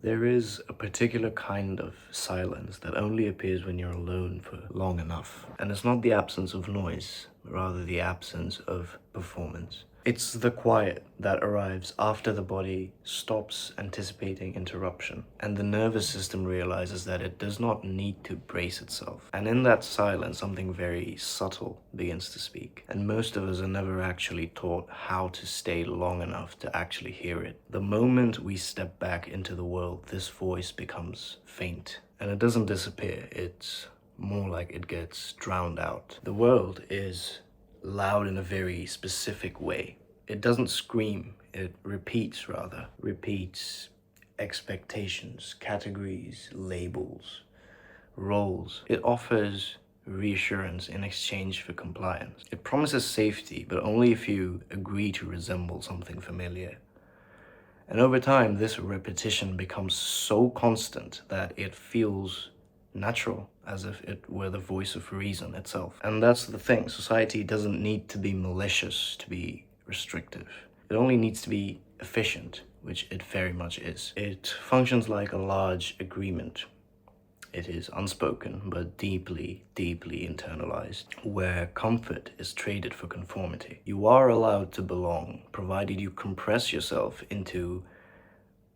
There is a particular kind of silence that only appears when you're alone for long enough. And it's not the absence of noise, but rather the absence of performance. It's the quiet that arrives after the body stops anticipating interruption, and the nervous system realizes that it does not need to brace itself. And in that silence, something very subtle begins to speak. And most of us are never actually taught how to stay long enough to actually hear it. The moment we step back into the world, this voice becomes faint. And it doesn't disappear, it's more like it gets drowned out. The world is loud in a very specific way. It doesn't scream, it repeats rather. Repeats expectations, categories, labels, roles. It offers reassurance in exchange for compliance. It promises safety, but only if you agree to resemble something familiar. And over time, this repetition becomes so constant that it feels natural, as if it were the voice of reason itself. And that's the thing, society doesn't need to be malicious to be restrictive. It only needs to be efficient, which it very much is. It functions like a large agreement. It is unspoken, but deeply, deeply internalized, where comfort is traded for conformity. You are allowed to belong, provided you compress yourself into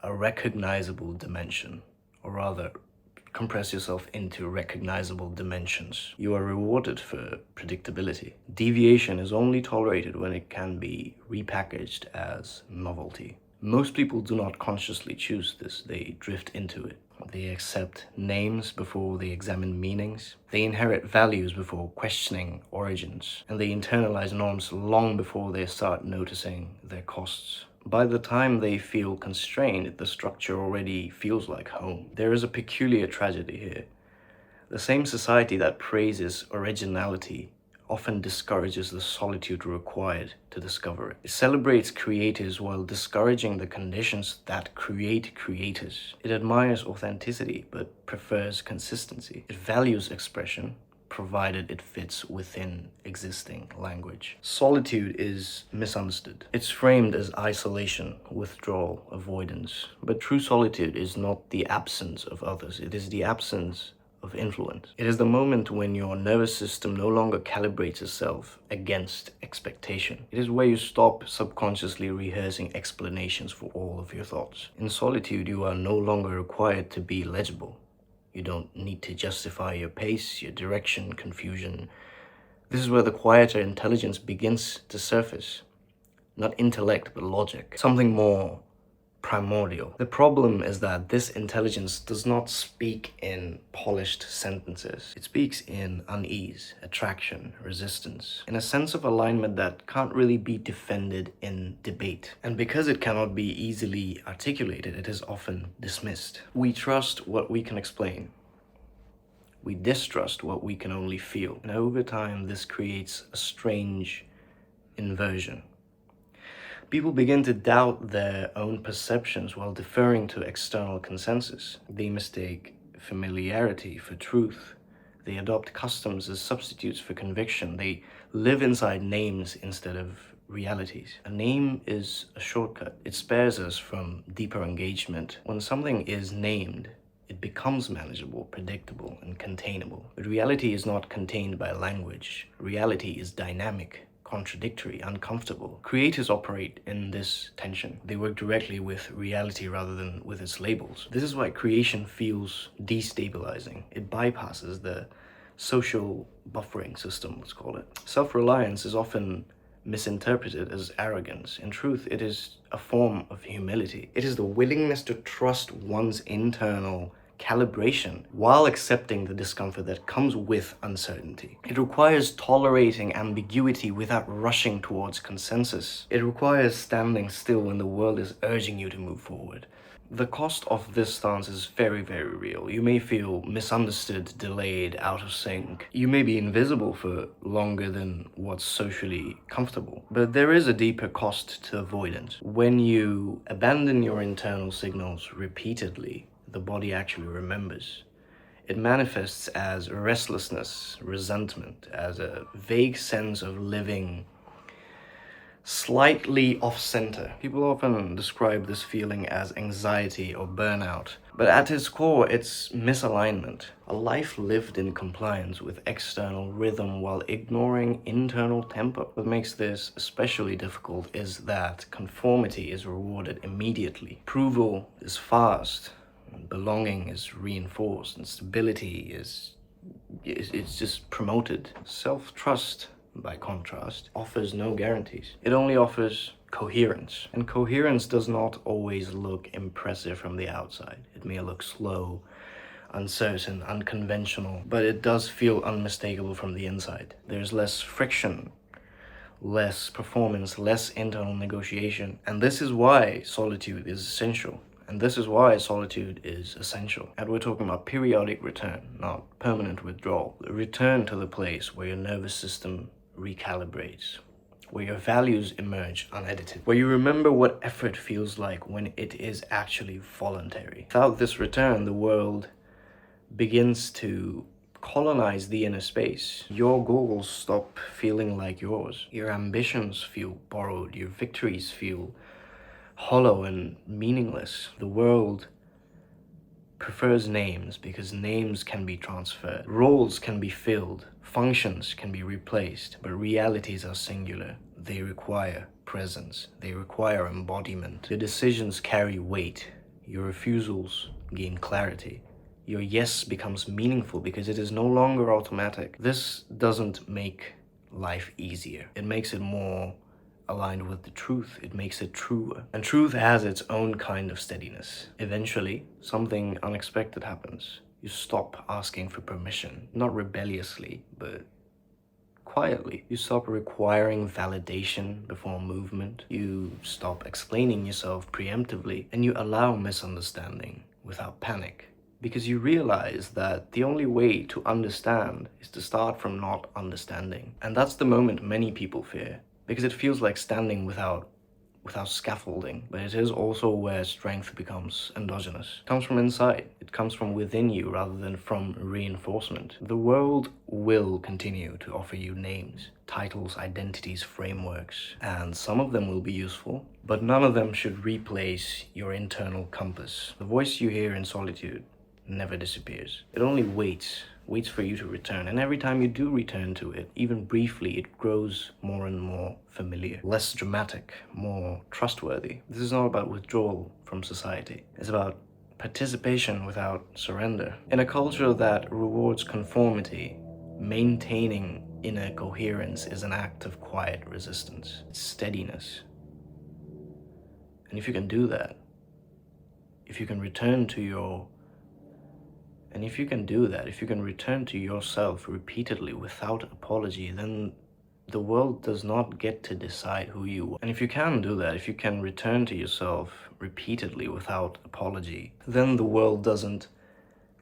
a recognizable dimension, or rather, compress yourself into recognizable dimensions. You are rewarded for predictability. Deviation is only tolerated when it can be repackaged as novelty. Most people do not consciously choose this, they drift into it. They accept names before they examine meanings. They inherit values before questioning origins. And they internalize norms long before they start noticing their costs. By the time they feel constrained, the structure already feels like home. There is a peculiar tragedy here. The same society that praises originality often discourages the solitude required to discover it. It celebrates creators while discouraging the conditions that create creators. It admires authenticity but prefers consistency. It values expression, provided it fits within existing language. Solitude is misunderstood. It's framed as isolation, withdrawal, avoidance. But true solitude is not the absence of others, it is the absence of influence. It is the moment when your nervous system no longer calibrates itself against expectation. It is where you stop subconsciously rehearsing explanations for all of your thoughts. In solitude, you are no longer required to be legible. You don't need to justify your pace, your direction, confusion. This is where the quieter intelligence begins to surface. Not intellect, but logic. Something more primordial. The problem is that this intelligence does not speak in polished sentences. It speaks in unease, attraction, resistance, in a sense of alignment that can't really be defended in debate. And because it cannot be easily articulated, it is often dismissed. We trust what we can explain. We distrust what we can only feel. And over time, this creates a strange inversion. People begin to doubt their own perceptions while deferring to external consensus. They mistake familiarity for truth. They adopt customs as substitutes for conviction. They live inside names instead of realities. A name is a shortcut. It spares us from deeper engagement. When something is named, it becomes manageable, predictable, and containable. But reality is not contained by language. Reality is dynamic, contradictory, uncomfortable. Creators operate in this tension. They work directly with reality rather than with its labels. This is why creation feels destabilizing. It bypasses the social buffering system, let's call it. Self-reliance is often misinterpreted as arrogance. In truth, it is a form of humility. It is the willingness to trust one's internal calibration while accepting the discomfort that comes with uncertainty. It requires tolerating ambiguity without rushing towards consensus. It requires standing still when the world is urging you to move forward. The cost of this stance is very, very real. You may feel misunderstood, delayed, out of sync. You may be invisible for longer than what's socially comfortable. But there is a deeper cost to avoidance. When you abandon your internal signals repeatedly, the body actually remembers. It manifests as restlessness, resentment, as a vague sense of living slightly off-center. People often describe this feeling as anxiety or burnout, but at its core, it's misalignment. A life lived in compliance with external rhythm while ignoring internal tempo. What makes this especially difficult is that conformity is rewarded immediately. Approval is fast, belonging is reinforced, and stability it's just promoted. Self-trust, by contrast, offers no guarantees. It only offers coherence. And coherence does not always look impressive from the outside. It may look slow, uncertain, unconventional, but it does feel unmistakable from the inside. There's less friction, less performance, less internal negotiation. And this is why solitude is essential. And this is why solitude is essential. And we're talking about periodic return, not permanent withdrawal. Return to the place where your nervous system recalibrates, where your values emerge unedited, where you remember what effort feels like when it is actually voluntary. Without this return, the world begins to colonize the inner space. Your goals stop feeling like yours. Your ambitions feel borrowed. Your victories feel hollow and meaningless. The world prefers names because names can be transferred. Roles can be filled. Functions can be replaced. But realities are singular. They require presence. They require embodiment. Your decisions carry weight. Your refusals gain clarity. Your yes becomes meaningful because it is no longer automatic. This doesn't make life easier. It makes it more aligned with the truth. It makes it truer. And truth has its own kind of steadiness. Eventually, something unexpected happens. You stop asking for permission, not rebelliously, but quietly. You stop requiring validation before movement. You stop explaining yourself preemptively, and you allow misunderstanding without panic. Because you realize that the only way to understand is to start from not understanding. And that's the moment many people fear. Because it feels like standing without scaffolding, but it is also where strength becomes endogenous. It comes from inside. It comes from within you rather than from reinforcement. The world will continue to offer you names, titles, identities, frameworks, and some of them will be useful, but none of them should replace your internal compass. The voice you hear in solitude never disappears. It only waits for you to return. And every time you do return to it, even briefly, it grows more and more familiar, less dramatic, more trustworthy. This is not about withdrawal from society. It's about participation without surrender. In a culture that rewards conformity, maintaining inner coherence is an act of quiet resistance. It's steadiness. And if you can do that, if you can return to yourself repeatedly without apology, then the world does not get to decide who you are. And if you can do that, if you can return to yourself repeatedly without apology, then the world doesn't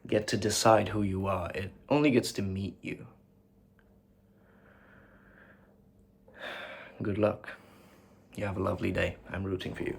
get to decide who you are. It only gets to meet you. Good luck. You have a lovely day. I'm rooting for you.